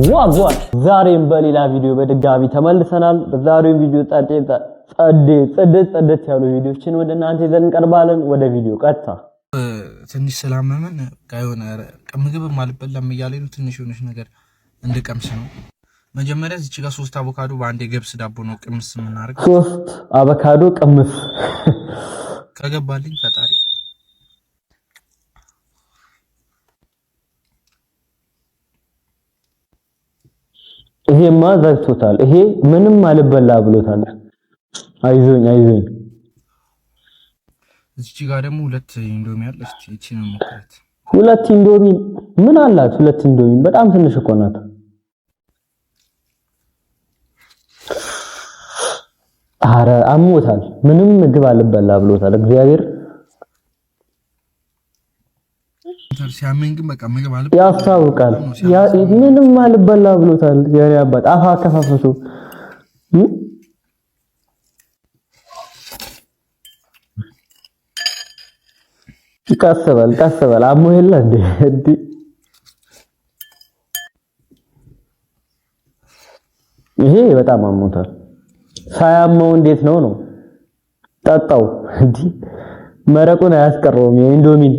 ዋጓን ዛሬም በሌላ ቪዲዮ በድጋሚ ተመልሰናል። በዛሬው ቪዲዮ ጸደት ያሉ ቪዲዮችን ወደ እናንተ ይዘን እንቀርባለን። ወደ ቪዲዮ ቀጥታ ትንሽ ሰላመመን ጋዮን ምግብ ማልበላም እያለኝ ነው። ትንሽ የሆነች ነገር እንድቀምስ ነው። መጀመሪያ እዚህ ጋር 3 አቮካዶ በአንድ የገብስ ዳቦ ነው ቅምስ የምናደርግ። 3 አቮካዶ ቅምስ ከገባልኝ ፈጣሪ። ይሄማ ዘግቶታል። ይሄ ምንም አልበላ ብሎታል። አይዞኝ እዚህ ጋር ደግሞ 2 ኢንዶሚ አለ። እስቲ እቺን ሞክራት። 2 ኢንዶሚ ምን አላት? 2 ኢንዶሚ በጣም ትንሽ እኮ ናት። አረ አሞታል። ምንም ምግብ አልበላ ብሎታል። እግዚአብሔር ሲያመኝ ግን በቃ ምግብ አልበላ ያስታውቃል። ምንም አልበላ ብሎታል። የኔ አባት አፋ ከፋፈቱ ቀስበል አሞ የለ እንዴ ይሄ በጣም አሞታል። ሳያመው እንዴት ነው ጠጣው እንዴ? መረቁን አያስቀረውም የኢንዶሚን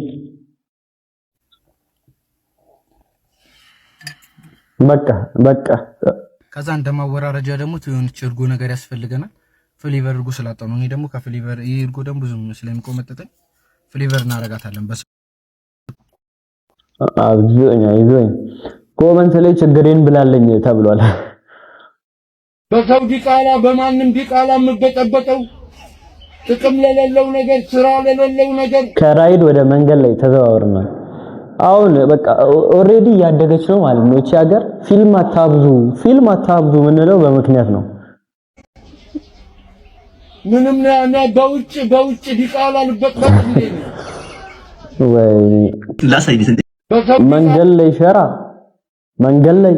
በቃ ከዛ እንደማወራረጃ ደግሞ ትንሽ እርጎ ነገር ያስፈልገናል። ፍሌቨር እርጎ ስላጣው ነው። እኔ ደግሞ ከፍሌቨር ይሄ እርጎ ደግሞ ብዙ ስለሚቆመጥጠኝ ፍሌቨር እናረጋታለን። በስ ይዞኝ ኮመንት ላይ ችግሬን ብላለኝ ተብሏል። በሰው ዲቃላ በማንም ዲቃላ የምበጠበጠው ጥቅም ለሌለው ነገር ስራ ለሌለው ነገር ከራይድ ወደ መንገድ ላይ ተዘዋውረናል። አሁን በቃ ኦሬዲ ያደገች ነው ማለት ነው። እቺ ሀገር ፊልም አታብዙ ምንለው በምክንያት ነው። ምንም ነው በውጭ ዲቃላ ልበጥበጥ እንዴ ወይ ላሳይት እንዴ መንገድ ላይ ሸራ መንገድ ላይ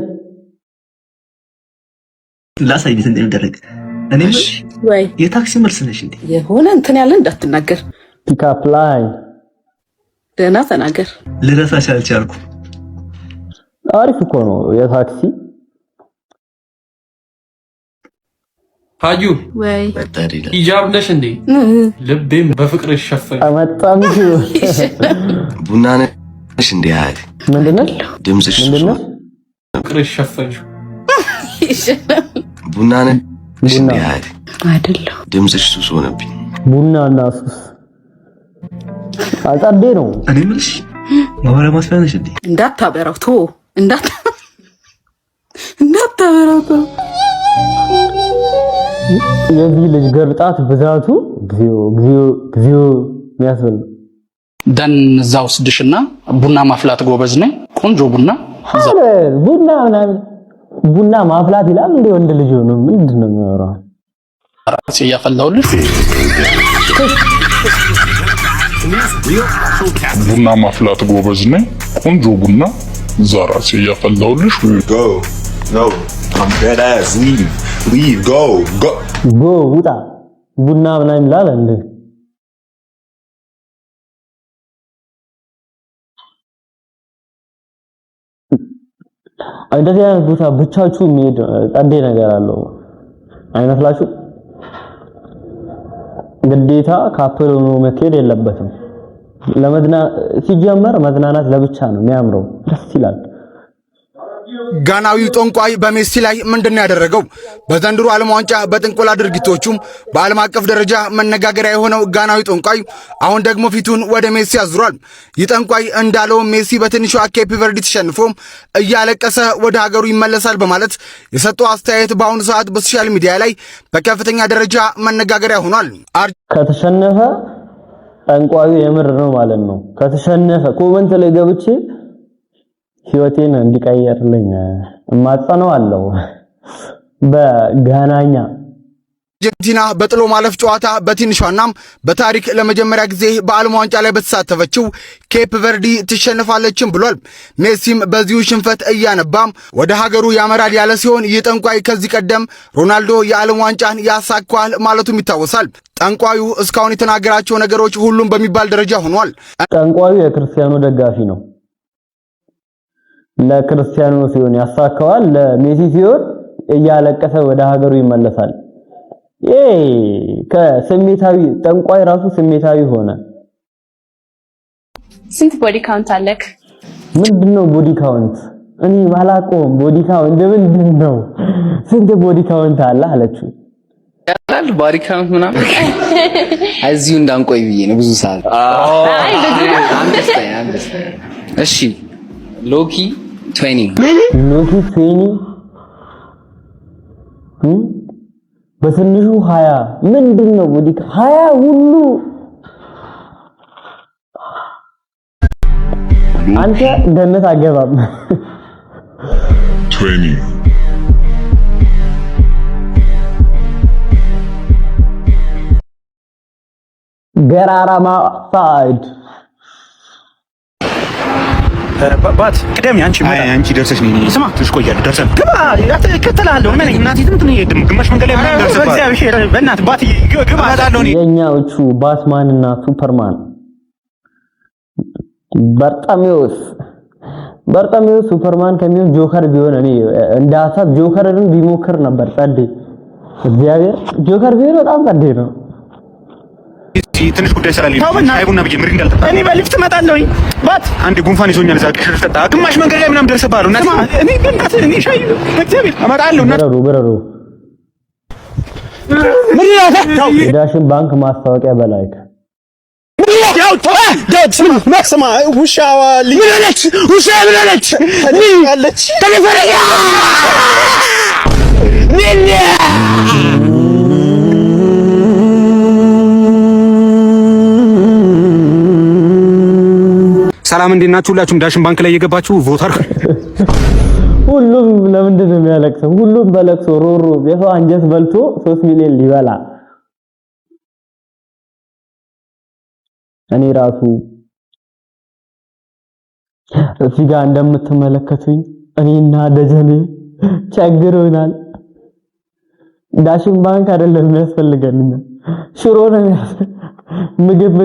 ላሳይት እንዴ እንደረግ እኔ ወይ የታክሲ መልስ ነሽ እንዴ? የሆነ እንትን ያለ እንዳትናገር። ፒካፕ ላይ ደህና ተናገር። ልረሳሽ አልቻልኩ። አሪፍ እኮ ነው የታክሲ ሃጁ ወይ ሂጃብ ነሽ እንዴ? ልቤም በፍቅር ይሸፈን አመጣም ቡና ነሽ እንዴ? አይ ምንድነው ድምጽሽ? ምንድነው ፍቅር ይሸፈን ቡና ነሽ እንዴ? አይ አይደለም ድምጽሽ ሱስ ሆነብኝ። ቡናና ሱስ አጣዴ ነው። እኔ ምልሽ ማማራ ማስፈነሽ እንዴ? እንዳታበራው እንዳታበራው የዚህ ልጅ ገርጣት ብዛቱ እግዚኦ የሚያስብል ደን እዛው ስድሽና ቡና ማፍላት ጎበዝ ነኝ። ቆንጆ ቡና ማፍላት ይላል እንዴ? ወንድ ልጅ ነው ምንድነው የሚያወራው? ራሴ ያፈላውልሽ ቡና ማፍላት ጎበዝ ነኝ። ቆንጆ ቡና ዛራሴ ያፈላውልሽ No, I'm dead ass. Leave, go. ውጣ ቡና ምናምን ይላል እንዴ? እንደዚህ አይነት ቦታ ብቻችሁ መሄድ ጠዴ ነገር አለው አይመስላችሁ? ግዴታ ካፕል ሆኖ መሄድ የለበትም። ሲጀመር መዝናናት ለብቻ ነው የሚያምረው፣ ደስ ይላል። ጋናዊው ጠንቋይ በሜሲ ላይ ምንድነው ያደረገው? በዘንድሮ ዓለም ዋንጫ በጥንቆላ ድርጊቶቹም በዓለም አቀፍ ደረጃ መነጋገሪያ የሆነው ጋናዊ ጠንቋይ አሁን ደግሞ ፊቱን ወደ ሜሲ አዙሯል። ይህ ጠንቋይ እንዳለው ሜሲ በትንሿ ኬፕ ቨርዲ ተሸንፎ እያለቀሰ ወደ ሀገሩ ይመለሳል በማለት የሰጠው አስተያየት በአሁኑ ሰዓት በሶሻል ሚዲያ ላይ በከፍተኛ ደረጃ መነጋገሪያ ሆኗል። ከተሸነፈ ጠንቋዩ የምር ነው ማለት ነው። ከተሸነፈ ኮመንት ላይ ገብቼ ህይወቴን እንዲቀየርልኝ እማጸነዋለሁ በጋናኛ። አርጀንቲና በጥሎ ማለፍ ጨዋታ በትንሿና በታሪክ ለመጀመሪያ ጊዜ በዓለም ዋንጫ ላይ በተሳተፈችው ኬፕ ቨርዲ ትሸነፋለችም ብሏል። ሜሲም በዚሁ ሽንፈት እያነባም ወደ ሀገሩ ያመራል ያለ ሲሆን ይህ ጠንቋይ ከዚህ ቀደም ሮናልዶ የዓለም ዋንጫን ያሳካዋል ማለቱም ይታወሳል። ጠንቋዩ እስካሁን የተናገራቸው ነገሮች ሁሉም በሚባል ደረጃ ሆኗል። ጠንቋዩ የክርስቲያኖ ደጋፊ ነው። ለክርስቲያኖ ሲሆን ያሳካዋል፣ ለሜሲ ሲሆን እያለቀሰ ወደ ሀገሩ ይመለሳል። ከስሜታዊ ጠንቋይ ራሱ ስሜታዊ ሆነ። ስንት ቦዲ ካውንት አለክ? ምንድነው ቦዲ ካውንት? እኔ ባላቆም ቦዲ ካውንት ምንድነው? ስንት ቦዲ ካውንት አለ አለችው። ያላል ቦዲ ካውንት ምናምን እዚሁ እንዳንቆይ ብዬ ነው ብዙ ሰዓት። እሺ ሎኪ 20 በትንሹ 20 ምንድነው ቦዲ 20 ሁሉ አንተ ገነት አገባም 20 ገራራማ ሳይድ ባት ቅደም አንቺ ደርሰሽ ነኝ። ስማ ትቆያለህ። ደርሰን ግባ እከተልሃለሁ። ምን እናቴ ትምትነ ይደም ግማሽ መንገድ ላይ ምን ደርሰህ በእግዚአብሔር በእናትህ ባት ግባ እላለሁ። የኛዎቹ ባትማን እና ሱፐርማን በርጣሚዮስ ሱፐርማን ከሚሆን ጆከር ቢሆን እኔ እንደ ሀሳብ ጆከርን ቢሞክር ነበር። ጸዴ እግዚአብሔር ጆከር ቢሆን በጣም ጸዴ ነው። ትንሽ ጉዳይ ስላለኝ አይቡና ብዬ ምሪ እንዳልጠጣ እኔ በሊፍት እመጣለሁ። ባት አንድ ጉንፋን ይዞኛል። እዛ ከሸርጠጣ ግማሽ መንገድ ላይ ምናምን ደርሰባሉ እና እኔ በእናትህ እኔ ሻይ በእግዚአብሔር እመጣለሁ። እና ምን ይላል ዳሽን ባንክ ማስታወቂያ በላይክ ማክሰማ ውሻዋ ልጅ ውሻ ብላለች አለች ተገፈረኛ ሰላም እንዴት ናችሁ? ሁላችሁም ዳሽን ባንክ ላይ እየገባችሁ ቮት አድርጉ። ሁሉም ለምንድን ነው የሚያለቅሰው? ሁሉም በለቅሶ ሮሮ የሰው አንጀት በልቶ 3 ሚሊዮን ሊበላ እኔ ራሱ እዚህ ጋር እንደምትመለከቱኝ እኔና ደጀኔ ቸግሮናል። ዳሽን ባንክ አይደለም የሚያስፈልገን ሽሮ ነው ምግብ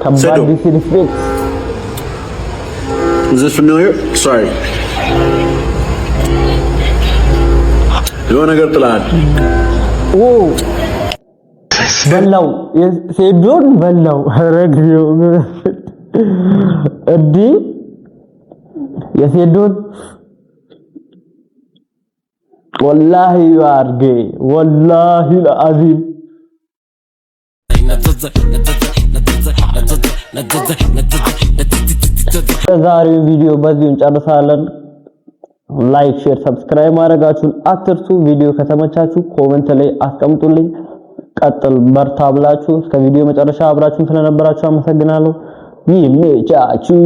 ከባድ ዲስሪስፔክት Is this familiar? Sorry. የሆነ ነገር ጥላል በላው ሴዶን በላው ረግሪው እዲ የሴዶን ወላሂ ያርጌ ወላሂ العظيم ዛሬው ቪዲዮ በዚሁ እንጨርሳለን። ላይክ፣ ሼር፣ ሰብስክራይብ ማድረጋችሁን አትርሱ። ቪዲዮ ከተመቻችሁ ኮሜንት ላይ አስቀምጡልኝ። ቀጥል በርታ ብላችሁ እስከ ቪዲዮ መጨረሻ አብራችሁን ስለነበራችሁ አመሰግናለሁ። ይመቻችሁ።